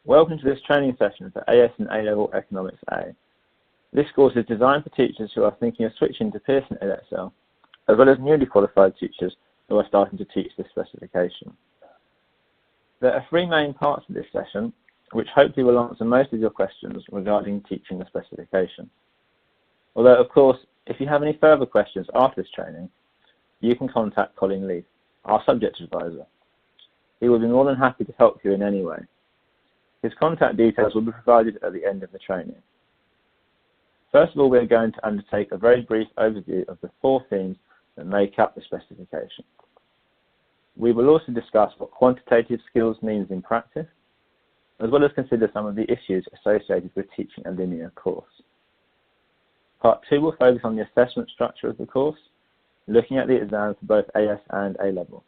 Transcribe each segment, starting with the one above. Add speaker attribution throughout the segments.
Speaker 1: Welcome to this training session for AS and A-Level Economics A. This course is designed for teachers who are thinking of switching to Pearson Edexcel, as well as newly qualified teachers who are starting to teach this specification. There are three main parts of this session, which hopefully will answer most of your questions regarding teaching the specification. Although, of course, if you have any further questions after this training, you can contact Colin Leith, our subject advisor. He will be more than happy to help you in any way. His contact details will be provided at the end of the training. First of all, we are going to undertake a very brief overview of the four themes that make up the specification. We will also discuss what quantitative skills means in practice, as well as consider some of the issues associated with teaching a linear course. Part 2 will focus on the assessment structure of the course, looking at the exams for both AS and A-Level.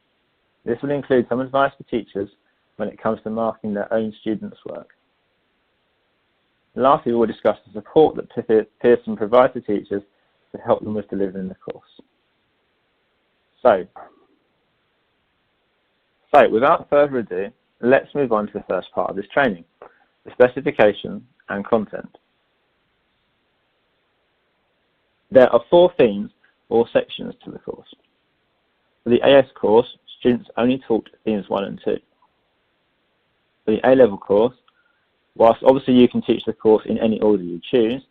Speaker 1: This will include some advice for teachers when it comes to marking their own students' work. Lastly, we will discuss the support that Pearson provides to teachers to help them with delivering the course. So without further ado, let's move on to the first part of this training, the specification and content. There are four themes or sections to the course. For the AS course, students only taught themes 1 and 2. For the A-Level course, whilst obviously you can teach the course in any order you choose,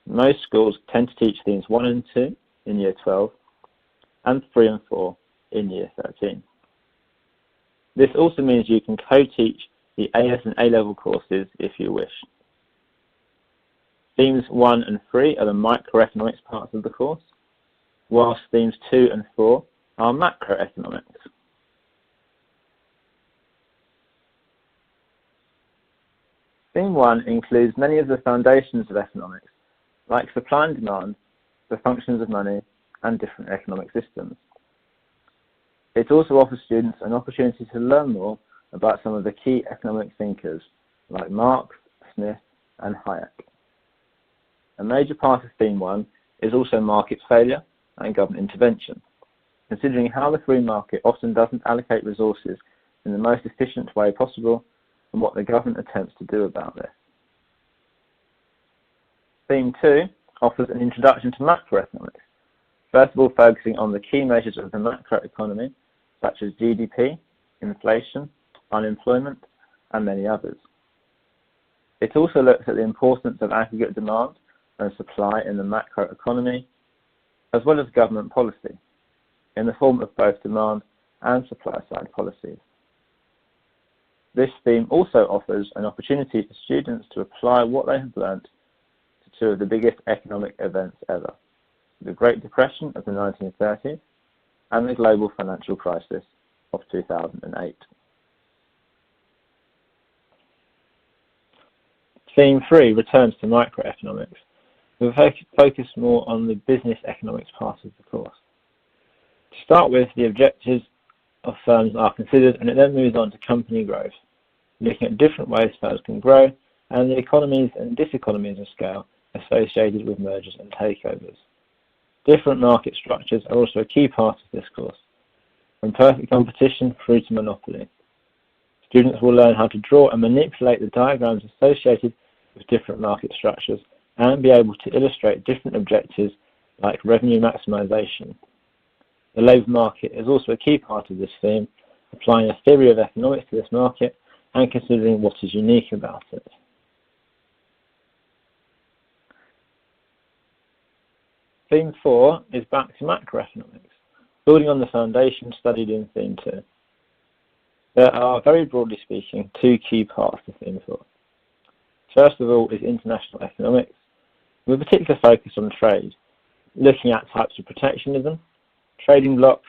Speaker 1: most schools tend to teach themes 1 and 2 in Year 12 and 3 and 4 in Year 13. This also means you can co-teach the AS and A-Level courses if you wish. Themes 1 and 3 are the microeconomics parts of the course, whilst themes 2 and 4 are macroeconomics. Theme 1 includes many of the foundations of economics, like supply and demand, the functions of money, and different economic systems. It also offers students an opportunity to learn more about some of the key economic thinkers, like Marx, Smith, and Hayek. A major part of Theme 1 is also market failure and government intervention, considering how the free market often doesn't allocate resources in the most efficient way possible and what the government attempts to do about this. Theme 2 offers an introduction to macroeconomics, first of all focusing on the key measures of the macroeconomy, such as GDP, inflation, unemployment, and many others. It also looks at the importance of aggregate demand and supply in the macroeconomy, as well as government policy, in the form of both demand and supply-side policies. This theme also offers an opportunity for students to apply what they have learnt to two of the biggest economic events ever, the Great Depression of the 1930s and the global financial crisis of 2008. Theme 3 returns to microeconomics. We'll focus more on the business economics part of the course. To start with, the objectives of firms are considered, and it then moves on to company growth, looking at different ways firms can grow and the economies and diseconomies of scale associated with mergers and takeovers. Different market structures are also a key part of this course, from perfect competition through to monopoly. Students will learn how to draw and manipulate the diagrams associated with different market structures and be able to illustrate different objectives like revenue maximization. The labour market is also a key part of this theme, applying a theory of economics to this market and considering what is unique about it. Theme 4 is back to macroeconomics, building on the foundation studied in Theme 2. There are, very broadly speaking, two key parts to Theme 4. First of all is international economics, with a particular focus on trade, looking at types of protectionism, trading blocks,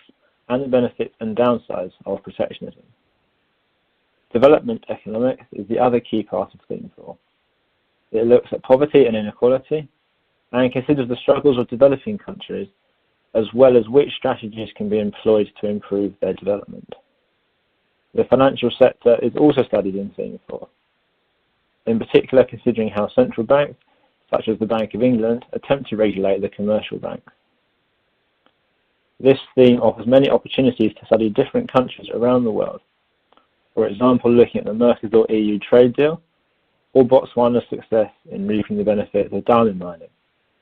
Speaker 1: and the benefits and downsides of protectionism. Development economics is the other key part of Theme 4. It looks at poverty and inequality, and considers the struggles of developing countries, as well as which strategies can be employed to improve their development. The financial sector is also studied in Theme 4, in particular considering how central banks, such as the Bank of England, attempt to regulate the commercial banks. This theme offers many opportunities to study different countries around the world. For example, looking at the Mercosur EU trade deal, or Botswana's success in reaping the benefits of diamond mining,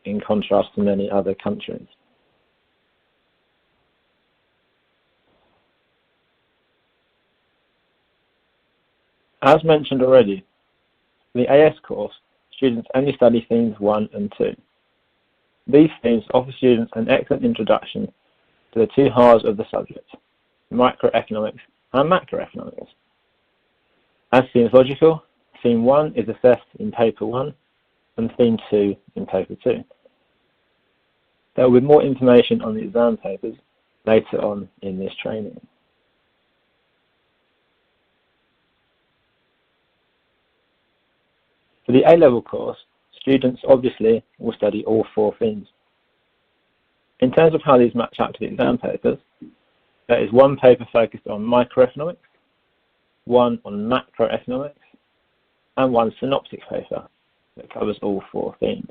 Speaker 1: in contrast to many other countries. As mentioned already, for the AS course, students only study themes 1 and 2. These themes offer students an excellent introduction to the two halves of the subject, microeconomics and macroeconomics. As seems logical, Theme 1 is assessed in Paper 1 and Theme 2 in Paper 2. There will be more information on the exam papers later on in this training. For the A-level course, students obviously will study all 4 themes. In terms of how these match up to the exam papers, there is one paper focused on microeconomics, one on macroeconomics, and one synoptic paper that covers all 4 themes.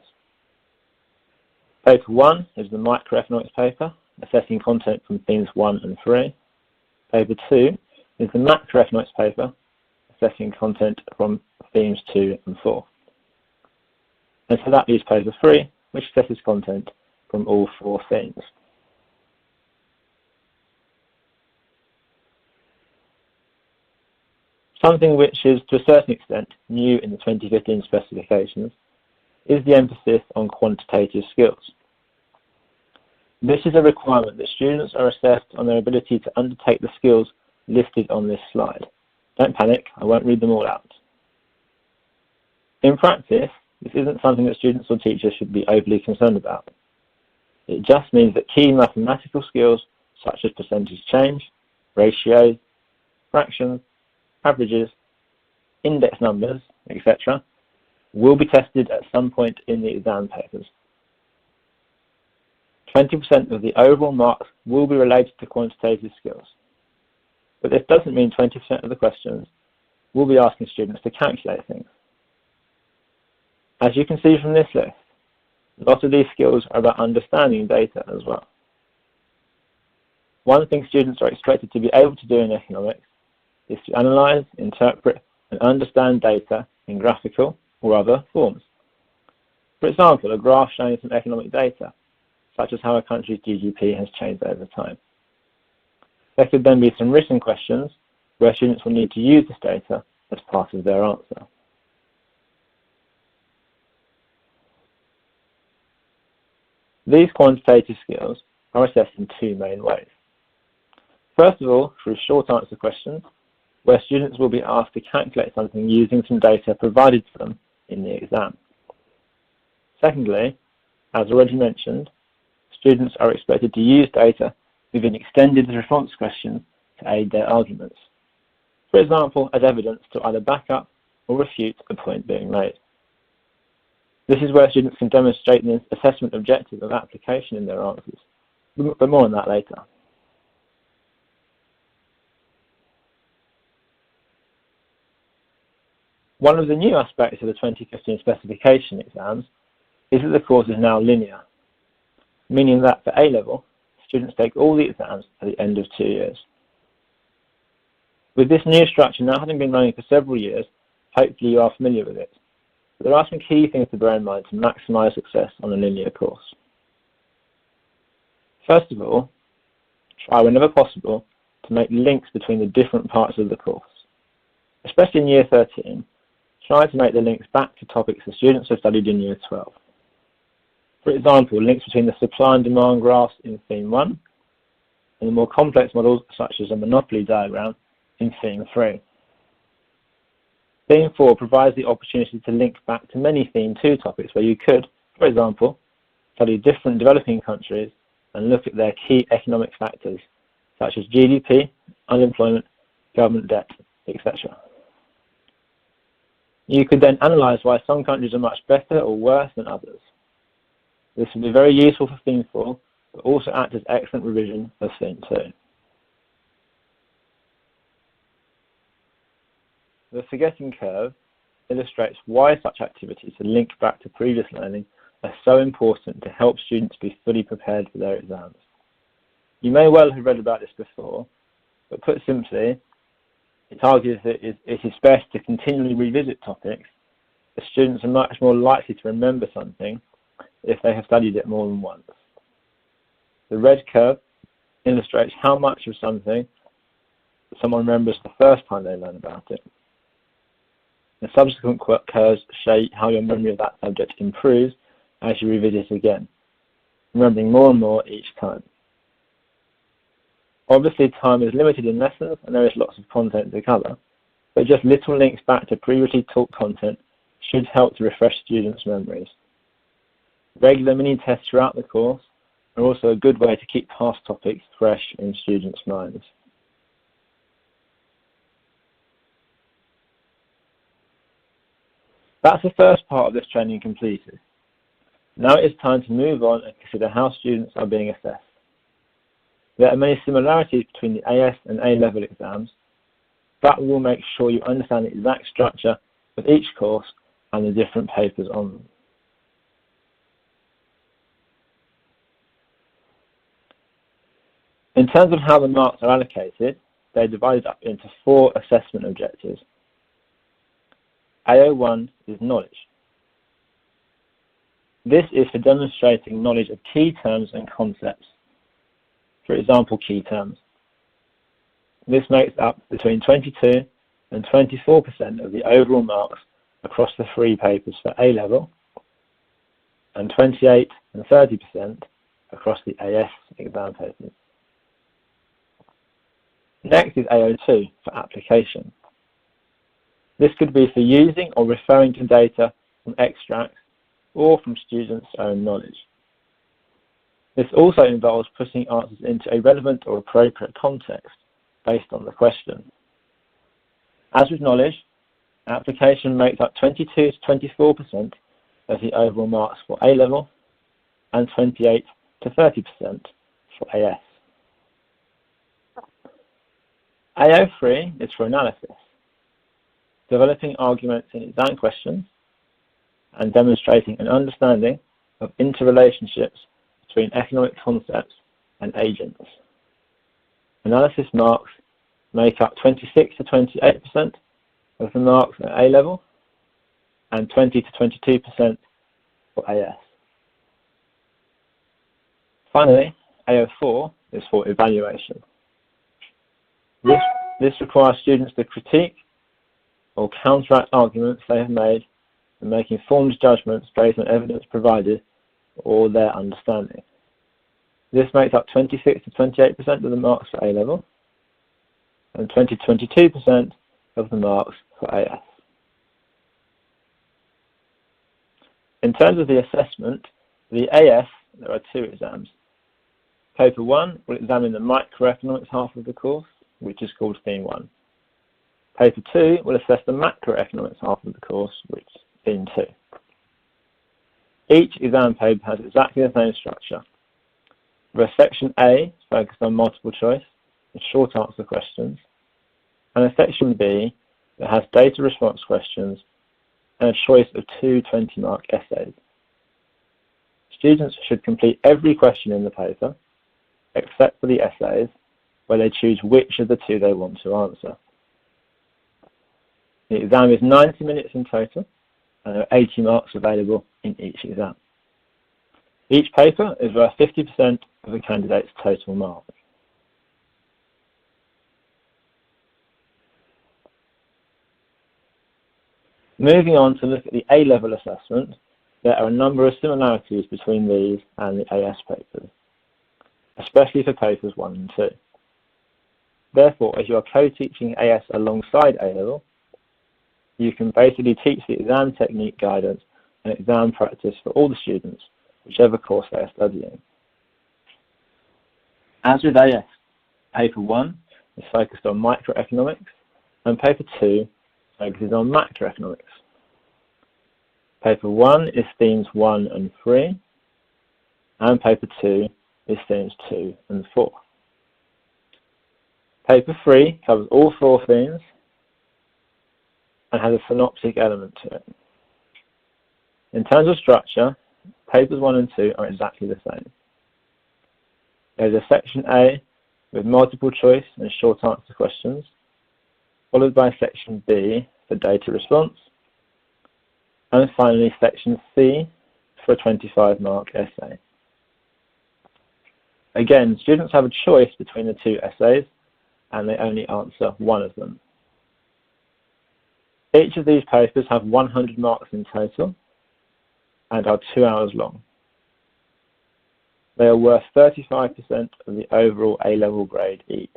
Speaker 1: Paper 1 is the microeconomics paper, assessing content from themes 1 and 3. Paper 2 is the macroeconomics paper, assessing content from themes 2 and 4. And so that leaves paper 3, which assesses content from all 4 themes. Something which is to a certain extent new in the 2015 specifications is the emphasis on quantitative skills. This is a requirement that students are assessed on their ability to undertake the skills listed on this slide. Don't panic, I won't read them all out. In practice, this isn't something that students or teachers should be overly concerned about. It just means that key mathematical skills such as percentage change, ratios, fractions, averages, index numbers, etc. will be tested at some point in the exam papers. 20% of the overall marks will be related to quantitative skills. But this doesn't mean 20% of the questions will be asking students to calculate things. As you can see from this list, a lot of these skills are about understanding data as well. One thing students are expected to be able to do in economics is to analyze, interpret, and understand data in graphical or other forms. For example, a graph showing some economic data, such as how a country's GDP has changed over time. There could then be some written questions where students will need to use this data as part of their answer. These quantitative skills are assessed in 2 main ways. First of all, through short answer questions, where students will be asked to calculate something using some data provided to them in the exam. Secondly, as already mentioned, students are expected to use data within extended response questions to aid their arguments. For example, as evidence to either back up or refute the point being made. This is where students can demonstrate the assessment objective of application in their answers, but more on that later. One of the new aspects of the 2015 specification exams is that the course is now linear, meaning that for A-level, students take all the exams at the end of 2 years. With this new structure now having been running for several years, hopefully you are familiar with it. But there are some key things to bear in mind to maximize success on a linear course. First of all, try whenever possible to make links between the different parts of the course. Especially in Year 13, try to make the links back to topics the students have studied in Year 12. For example, links between the supply and demand graphs in Theme 1 and the more complex models such as a monopoly diagram in Theme 3. Theme 4 provides the opportunity to link back to many Theme 2 topics where you could, for example, study different developing countries and look at their key economic factors such as GDP, unemployment, government debt, etc. You could then analyze why some countries are much better or worse than others. This will be very useful for Theme 4, but also act as excellent revision of Theme 2. The forgetting curve illustrates why such activities to link back to previous learning are so important to help students be fully prepared for their exams. You may well have read about this before, but put simply, it argues that it is best to continually revisit topics the students are much more likely to remember something if they have studied it more than once. The red curve illustrates how much of something someone remembers the first time they learn about it. The subsequent curves show how your memory of that subject improves as you revisit it again, remembering more and more each time. Obviously, time is limited in lessons and there is lots of content to cover, but just little links back to previously taught content should help to refresh students' memories. Regular mini-tests throughout the course are also a good way to keep past topics fresh in students' minds. That's the first part of this training completed. Now it is time to move on and consider how students are being assessed. There are many similarities between the AS and A-level exams, but we will make sure you understand the exact structure of each course and the different papers on them. In terms of how the marks are allocated, they are divided up into 4 assessment objectives. AO1 is knowledge. This is for demonstrating knowledge of key terms and concepts. For example, key terms. This makes up between 22 and 24% of the overall marks across the 3 papers for A-level, and 28 and 30% across the AS exam papers. Next is AO2 for application. This could be for using or referring to data from extracts or from students' own knowledge. This also involves putting answers into a relevant or appropriate context based on the question. As with knowledge, application makes up 22 to 24% of the overall marks for A-level and 28 to 30% for AS. AO3 is for analysis, developing arguments in exam questions and demonstrating an understanding of interrelationships between economic concepts and agents. Analysis marks make up 26 to 28% of the marks at A-level and 20 to 22% for AS. Finally, AO4 is for evaluation. This requires students to critique or counteract arguments they have made and make informed judgments based on evidence provided or their understanding. This makes up 26 to 28% of the marks for A-level and 20 to 22% of the marks for AS. In terms of the assessment, the AS, there are 2 exams. Paper 1 will examine the microeconomics half of the course, which is called Theme 1. Paper 2 will assess the macroeconomics half of the course, which is Theme 2. Each exam paper has exactly the same structure. Where Section A is focused on multiple choice and short answer questions, and a Section B that has data response questions and a choice of 2 20-mark essays. Students should complete every question in the paper, except for the essays, where they choose which of the 2 they want to answer. The exam is 90 minutes in total, and there are 80 marks available in each exam. Each paper is worth 50% of the candidate's total marks. Moving on to look at the A-level assessment, there are a number of similarities between these and the AS papers, especially for papers 1 and 2. Therefore, as you are co-teaching AS alongside A-level, you can basically teach the exam technique guidance and exam practice for all the students, whichever course they are studying. As with AS, paper 1 is focused on microeconomics and paper 2 focuses on macroeconomics. Paper 1 is themes 1 and 3 and paper 2 is themes 2 and 4. Paper 3 covers all 4 themes and has a synoptic element to it. In terms of structure, papers 1 and 2 are exactly the same. There is a section A with multiple choice and short answer questions, followed by section B for data response, And finally, section C for a 25-mark essay. Again, students have a choice between the two essays, and they only answer one of them. Each of these papers have 100 marks in total and are 2 hours long. They are worth 35% of the overall A-level grade each.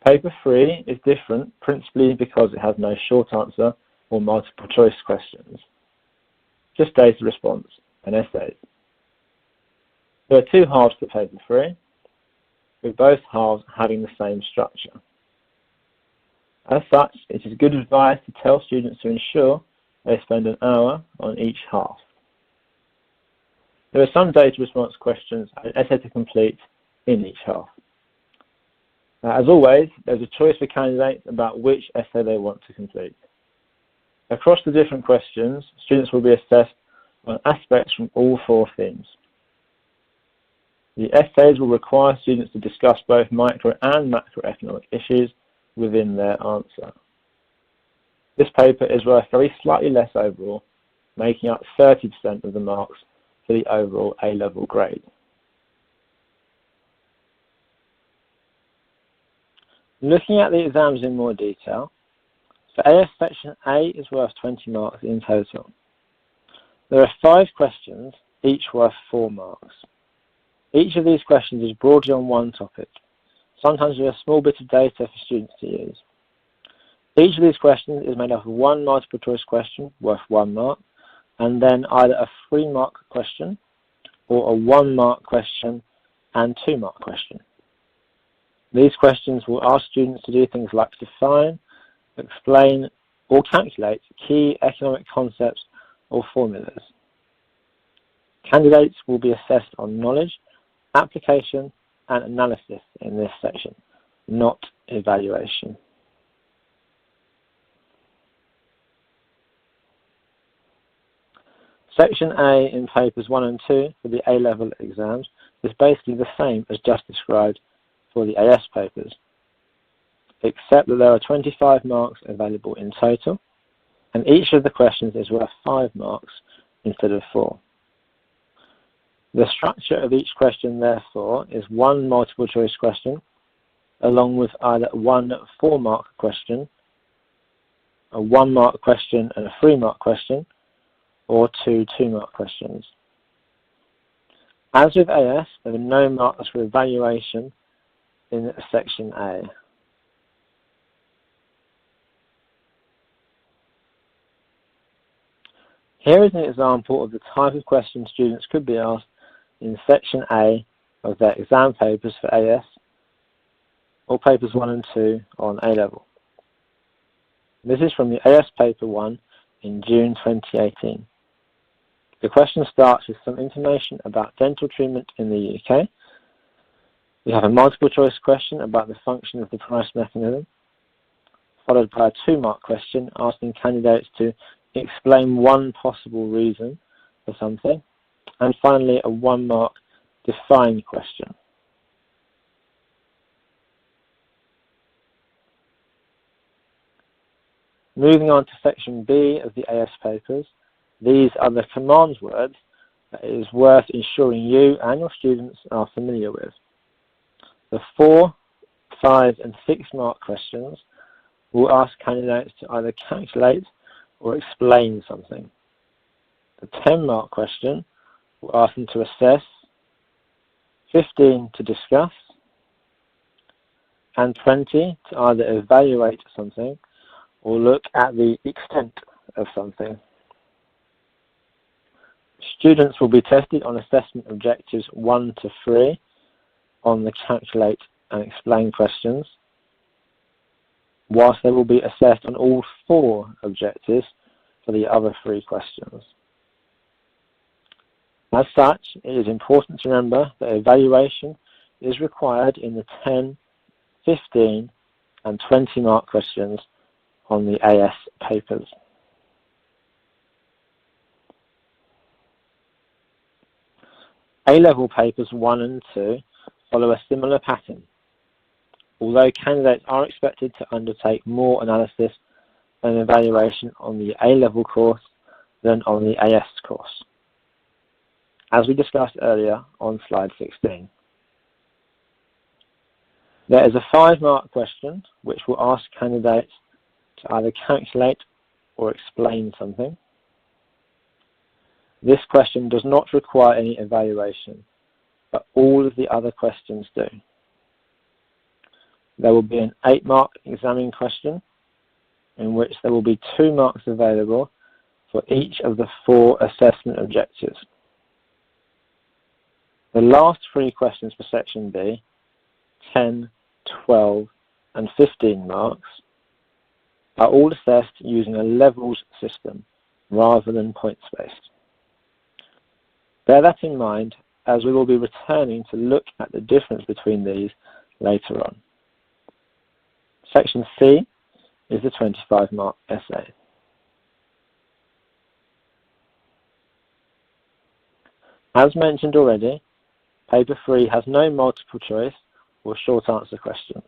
Speaker 1: Paper 3 is different principally because it has no short answer or multiple choice questions, just data response and essays. There are two halves to paper 3, with both halves having the same structure. As such, it is good advice to tell students to ensure they spend an hour on each half. There are some data response questions and an essay to complete in each half. As always, there's a choice for candidates about which essay they want to complete. Across the different questions, students will be assessed on aspects from all 4 themes. The essays will require students to discuss both micro and macroeconomic issues within their answer. This paper is worth very slightly less overall, making up 30% of the marks for the overall A-level grade. Looking at the exams in more detail, for AS Section A is worth 20 marks in total. There are 5 questions, each worth 4 marks. Each of these questions is broadly on one topic, sometimes with a small bit of data for students to use. Each of these questions is made up of one multiple choice question worth 1 mark, and then either a 3-mark question or a 1-mark question and 2-mark question. These questions will ask students to do things like define, explain, or calculate key economic concepts or formulas. Candidates will be assessed on knowledge, application, and analysis in this section, not evaluation. Section A in papers 1 and 2 for the A-level exams is basically the same as just described for the AS papers, except that there are 25 marks available in total, and each of the questions is worth 5 marks instead of 4. The structure of each question, therefore, is one multiple choice question, along with either one 4-mark question, a 1-mark question and a 3-mark question, or 2 2-mark questions. As with AS, there are no marks for evaluation in Section A. Here is an example of the type of question students could be asked in Section A of their exam papers for AS or papers 1 and 2 on A-level. This is from the AS paper 1 in June 2018. The question starts with some information about dental treatment in the UK. We have a multiple choice question about the function of the price mechanism, followed by a 2-mark question asking candidates to explain one possible reason for something, and finally a 1-mark define question. Moving on to Section B of the AS papers, these are the command words that it is worth ensuring you and your students are familiar with. The 4, 5 and 6-mark questions will ask candidates to either calculate or explain something. The 10-mark question will ask them to assess, 15 to discuss, and 20 to either evaluate something or look at the extent of something. Students will be tested on assessment objectives 1 to 3 on the calculate and explain questions, whilst they will be assessed on all 4 objectives for the other 3 questions. As such, it is important to remember that evaluation is required in the 10, 15 and 20-mark questions on the AS papers. A-level papers 1 and 2 follow a similar pattern, although candidates are expected to undertake more analysis an evaluation on the A-level course than on the AS course, as we discussed earlier on slide 16. There is a 5-mark question which will ask candidates to either calculate or explain something. This question does not require any evaluation, but all of the other questions do. There will be an 8-mark examining question in which there will be 2 marks available for each of the 4 assessment objectives. The last 3 questions for section B, 10, 12 and 15 marks, are all assessed using a levels system rather than points-based. Bear that in mind as we will be returning to look at the difference between these later on. Section C is the 25-mark essay. As mentioned already, paper 3 has no multiple choice or short answer questions.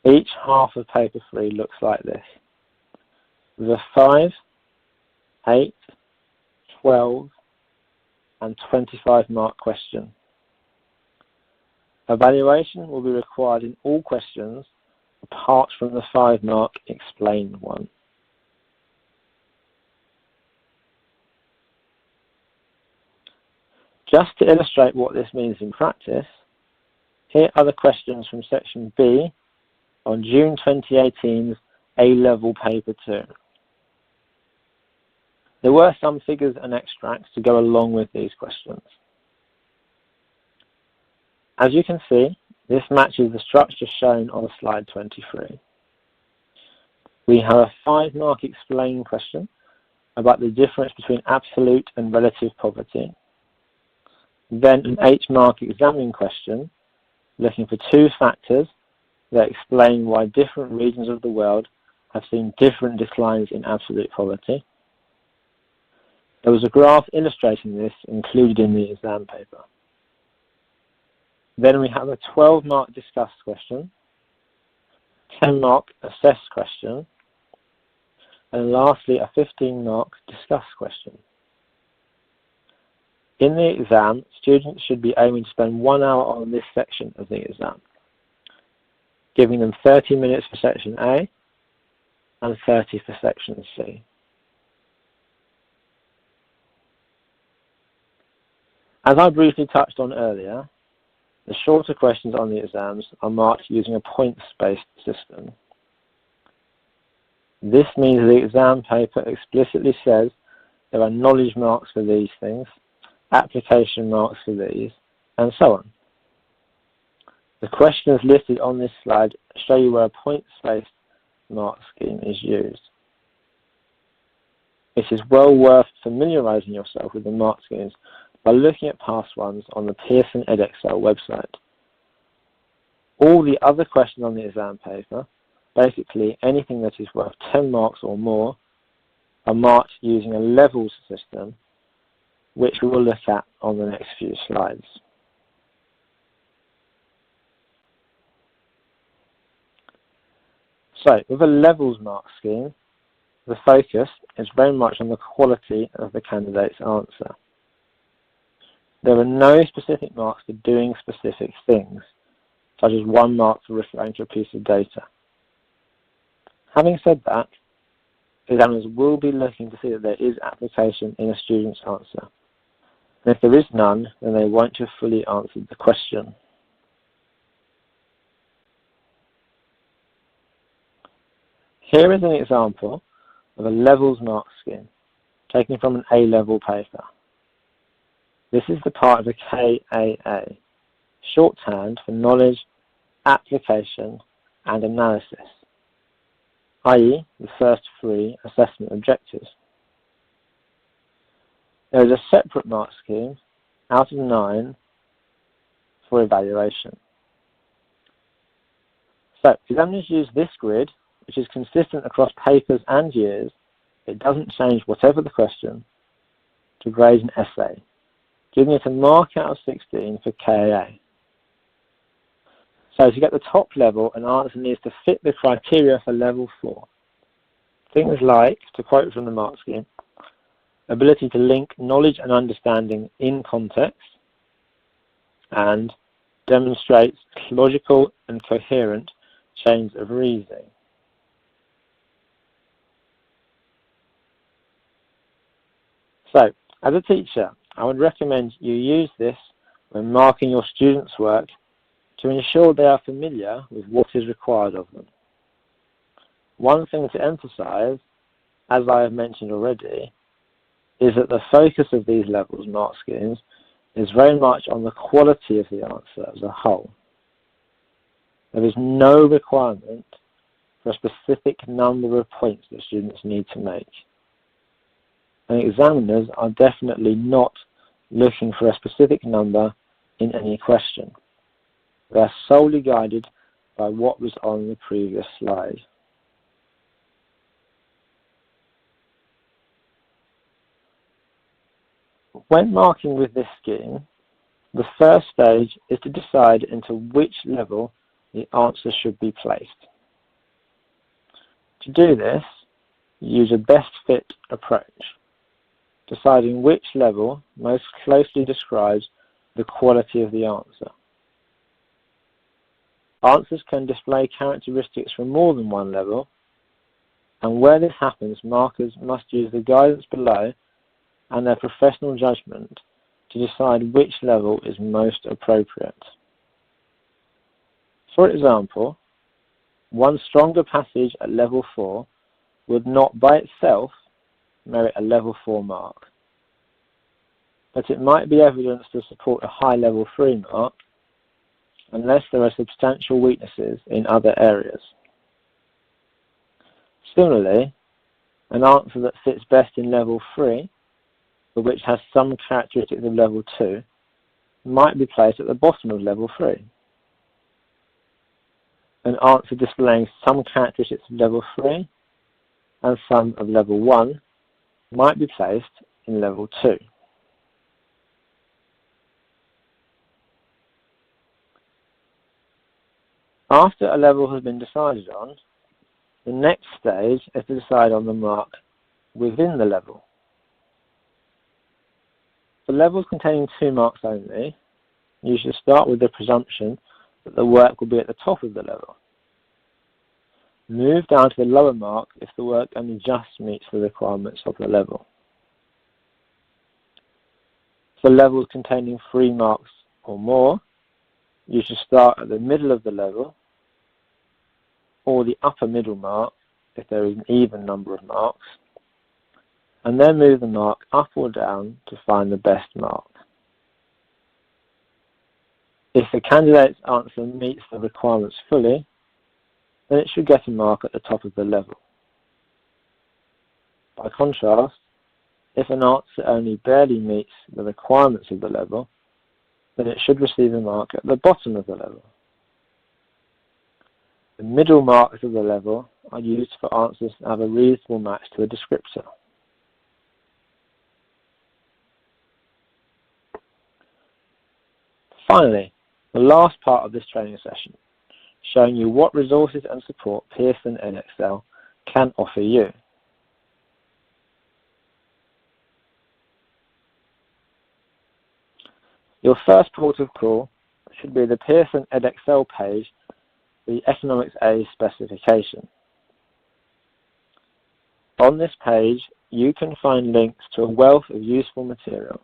Speaker 1: Each half of paper 3 looks like this, with a 5, 8, 12 and 25-mark question. Evaluation will be required in all questions apart from the 5-mark explain one. Just to illustrate what this means in practice, here are the questions from section B on June 2018's A-level paper 2. There were some figures and extracts to go along with these questions. As you can see, this matches the structure shown on slide 23. We have a 5-mark explain question about the difference between absolute and relative poverty. Then an 8-mark examining question looking for 2 factors that explain why different regions of the world have seen different declines in absolute poverty. There was a graph illustrating this included in the exam paper. Then we have a 12-mark discuss question, 10-mark assess question, and lastly a 15-mark discuss question. In the exam, students should be aiming to spend 1 hour on this section of the exam, giving them 30 minutes for section A and 30 for section C. As I briefly touched on earlier, the shorter questions on the exams are marked using a points-based system. This means the exam paper explicitly says there are knowledge marks for these things, application marks for these, and so on. The questions listed on this slide show you where a points-based mark scheme is used. It is well worth familiarizing yourself with the mark schemes by looking at past ones on the Pearson Edexcel website. All the other questions on the exam paper, basically anything that is worth 10 marks or more, are marked using a levels system, which we will look at on the next few slides. So, with a levels mark scheme, the focus is very much on the quality of the candidate's answer. There are no specific marks for doing specific things, such as 1 mark for referring to a piece of data. Having said that, examiners will be looking to see that there is application in a student's answer. And if there is none, then they won't have fully answered the question. Here is an example of a levels mark scheme, taken from an A-level paper. This is the part of the KAA, shorthand for knowledge, application, and analysis, i.e. the first 3 assessment objectives. There is a separate mark scheme, out of 9, for evaluation. So, examiners use this grid, which is consistent across papers and years. It doesn't change whatever the question, to grade an essay, giving it a mark out of 16 for KAA. So to get the top level, an answer needs to fit the criteria for level 4, Things like, to quote from the mark scheme, ability to link knowledge and understanding in context, and demonstrates logical and coherent chains of reasoning. So, as a teacher, I would recommend you use this when marking your students' work to ensure they are familiar with what is required of them. One thing to emphasize, as I have mentioned already, is that the focus of these levels mark schemes is very much on the quality of the answer as a whole. There is no requirement for a specific number of points that students need to make. And examiners are definitely not looking for a specific number in any question. They are solely guided by what was on the previous slide. When marking with this scheme, the first stage is to decide into which level the answer should be placed. To do this, use a best fit approach, deciding which level most closely describes the quality of the answer. Answers can display characteristics from more than one level, and where this happens, markers must use the guidance below and their professional judgment to decide which level is most appropriate. For example, one stronger passage at level 4 would not by itself merit a level 4 mark, but it might be evidence to support a high level 3 mark unless there are substantial weaknesses in other areas. Similarly, an answer that fits best in level 3, but which has some characteristics of level 2, might be placed at the bottom of level 3. An answer displaying some characteristics of level 3 and some of level 1 might be placed in level 2. After a level has been decided on, the next stage is to decide on the mark within the level. For levels containing 2 marks only, you should start with the presumption that the work will be at the top of the level. Move down to the lower mark if the work only just meets the requirements of the level. For levels containing 3 marks or more, you should start at the middle of the level or the upper middle mark if there is an even number of marks, and then move the mark up or down to find the best mark. If the candidate's answer meets the requirements fully, then it should get a mark at the top of the level. By contrast, if an answer only barely meets the requirements of the level, then it should receive a mark at the bottom of the level. The middle marks of the level are used for answers that have a reasonable match to a descriptor. Finally, the last part of this training session, showing you what resources and support Pearson Edexcel can offer you. Your first port of call should be the Pearson Edexcel page, the Economics A specification. On this page, you can find links to a wealth of useful material.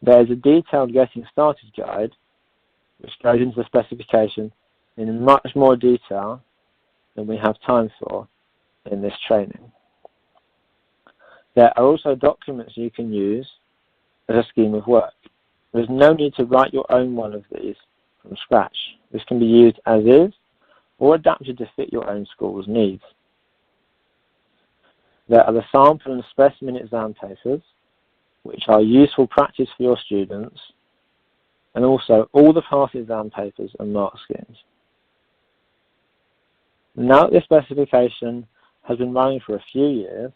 Speaker 1: There is a detailed Getting Started guide, which goes into the specification in much more detail than we have time for in this training. There are also documents you can use as a scheme of work. There is no need to write your own one of these from scratch. This can be used as is or adapted to fit your own school's needs. There are the sample and specimen exam papers, which are useful practice for your students, and also all the past exam papers and mark schemes. Now that this specification has been running for a few years,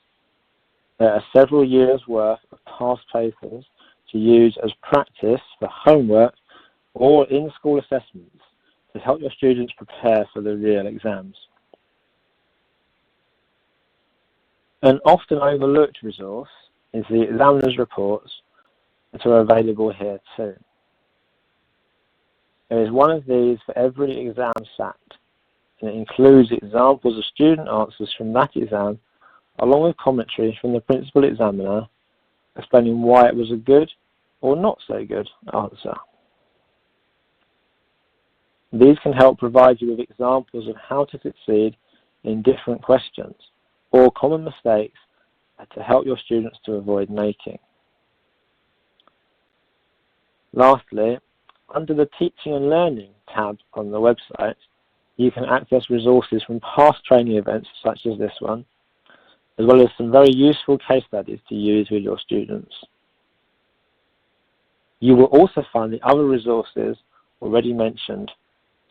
Speaker 1: there are several years' worth of past papers to use as practice for homework or in-school assessments to help your students prepare for the real exams.
Speaker 2: An often overlooked resource is the examiner's reports that are available here too. There is one of these for every exam sat, and it includes examples of student answers from that exam, along with commentary from the principal examiner explaining why it was a good or not so good answer. These can help provide you with examples of how to succeed in different questions or common mistakes to help your students to avoid making. Lastly, under the Teaching and Learning tab on the website, you can access resources from past training events such as this one, as well as some very useful case studies to use with your students. You will also find the other resources already mentioned,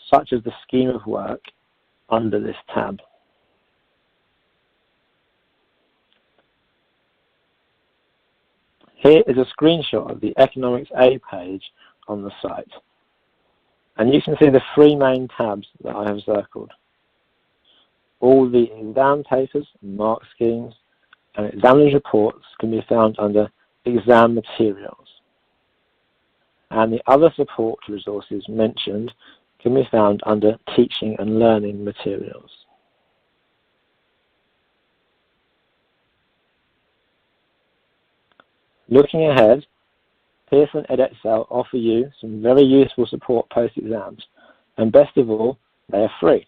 Speaker 2: such as the scheme of work, under this tab. Here is a screenshot of the Economics A page on the site, and you can see the three main tabs that I have circled. All the exam papers, mark schemes, and examiner's reports can be found under Exam Materials, and the other support resources mentioned can be found under Teaching and Learning Materials. Looking ahead, Pearson Edexcel offer you some very useful support post-exams, and best of all, they are free.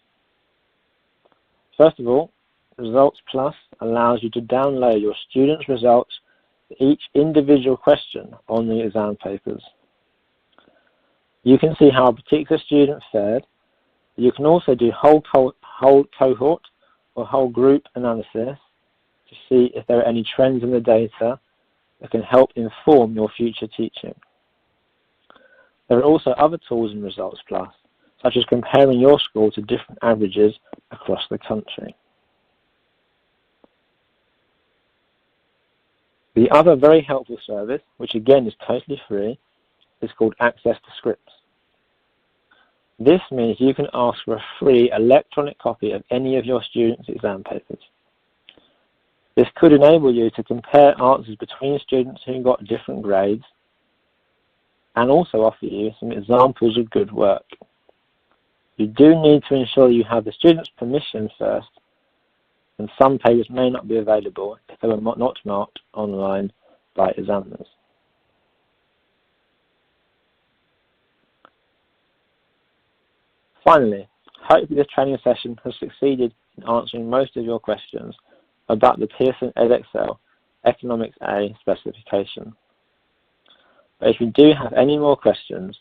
Speaker 2: First of all, Results Plus allows you to download your students' results for each individual question on the exam papers. You can see how a particular student fared. You can also do whole cohort or whole group analysis to see if there are any trends in the data that can help inform your future teaching. There are also other tools in Results Plus, such as comparing your score to different averages across the country. The other very helpful service, which again is totally free, is called Access to Scripts. This means you can ask for a free electronic copy of any of your students' exam papers. This could enable you to compare answers between students who got different grades and also offer you some examples of good work. You do need to ensure you have the student's permission first, and some papers may not be available if they were not marked online by examiners. Finally, hopefully this training session has succeeded in answering most of your questions about the Pearson Edexcel Economics A specification. But if you do have any more questions,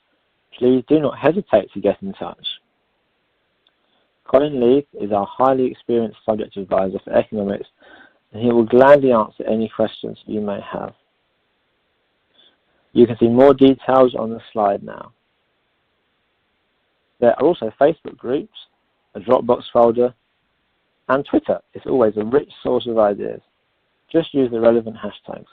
Speaker 2: please do not hesitate to get in touch. Colin Lee is our highly experienced subject advisor for economics, and he will gladly answer any questions you may have. You can see more details on the slide now. There are also Facebook groups, a Dropbox folder, and Twitter is always a rich source of ideas. Just use the relevant hashtags.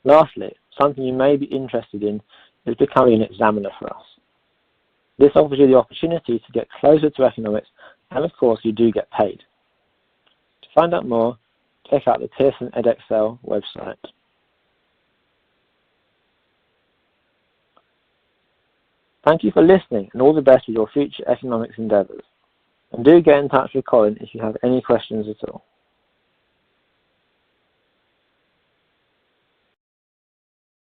Speaker 2: Lastly, something you may be interested in is becoming an examiner for us. This offers you the opportunity to get closer to economics, and of course you do get paid. To find out more, check out the Pearson Edexcel website. Thank you for listening, and all the best with your future economics endeavours. And do get in touch with Colin if you have any questions at all.